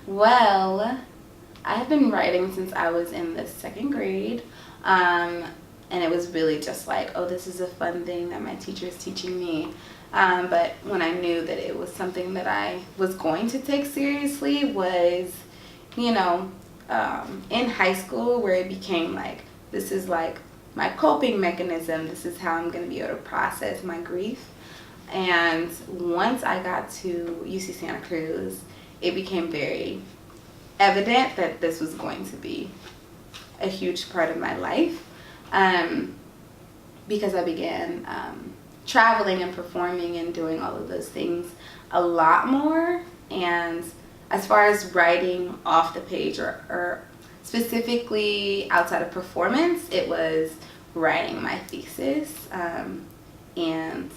Well, I have been writing since I was in the second grade. And it was really just like, oh, this is a fun thing that my teacher is teaching me. But when I knew that it was something that I was going to take seriously was, you know, in high school, where it became like, this is like my coping mechanism. This is how I'm going to be able to process my grief. And once I got to UC Santa Cruz, it became very evident that this was going to be a huge part of my life, because I began traveling and performing and doing all of those things a lot more. And as far as writing off the page, or specifically outside of performance, it was writing my thesis, and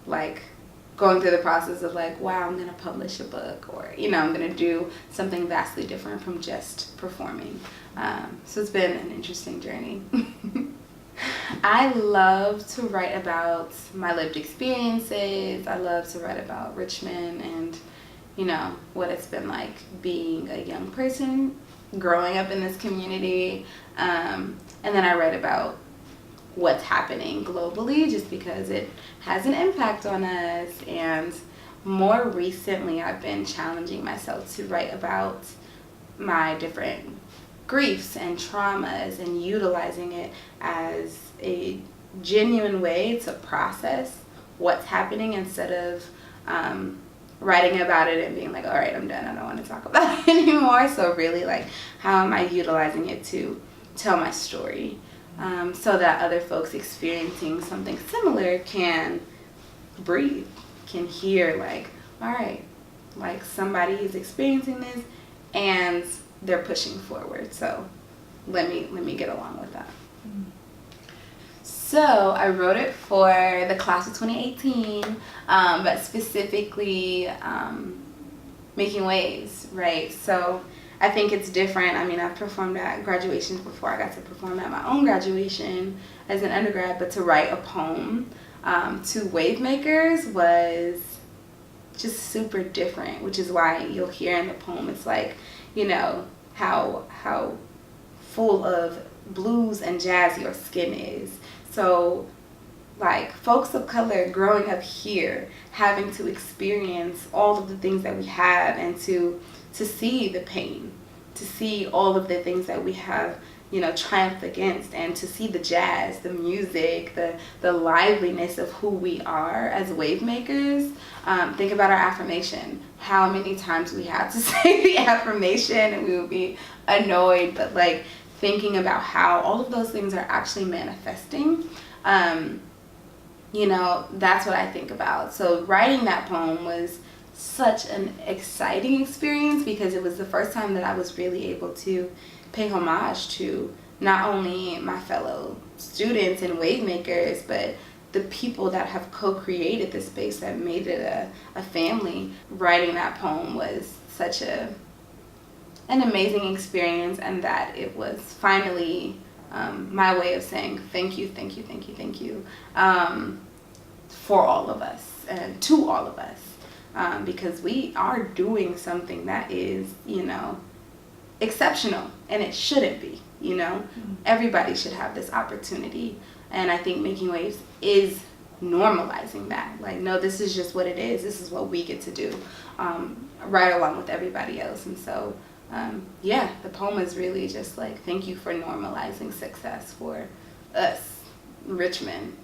like going through the process of like, wow, I'm gonna publish a book, or I'm gonna do something vastly different from just performing. So it's been an interesting journey. I love to write about my lived experiences. I love to write about Richmond and what it's been like being a young person growing up in this community, and then I write about what's happening globally, just because it has an impact on us. And more recently, I've been challenging myself to write about my different griefs and traumas, and utilizing it as a genuine way to process what's happening, instead of writing about it and being like, all right, I'm done, I don't want to talk about it anymore. So really, like, how am I utilizing it to tell my story, so that other folks experiencing something similar can breathe, can hear, like, all right, like, somebody is experiencing this and they're pushing forward, so let me get along with that. So I wrote it for the class of 2018, but specifically making waves, right? So I think it's different. I mean, I've performed at graduations before. I got to perform at my own graduation as an undergrad, but to write a poem to wave makers was just super different, which is why you'll hear in the poem, it's like, how full of blues and jazz your skin is. So, like, folks of color growing up here, having to experience all of the things that we have, and to see the pain, to see all of the things that we have, triumphed against, and to see the jazz, the music, the liveliness of who we are as wave makers. Think about our affirmation. How many times we have to say the affirmation and we would be annoyed, but like thinking about how all of those things are actually manifesting, that's what I think about. So writing that poem was such an exciting experience, because it was the first time that I was really able to pay homage to not only my fellow students and wave makers, but the people that have co-created this space, that made it a family. Writing that poem was such an amazing experience, and that it was finally my way of saying thank you for all of us, and to all of us, because we are doing something that is, exceptional, and it shouldn't be. Everybody should have this opportunity, and I think Making Waves is normalizing that. Like, no, this is just what it is. This is what we get to do, right along with everybody else. And so, the poem is really just like, thank you for normalizing success for us, Richmond,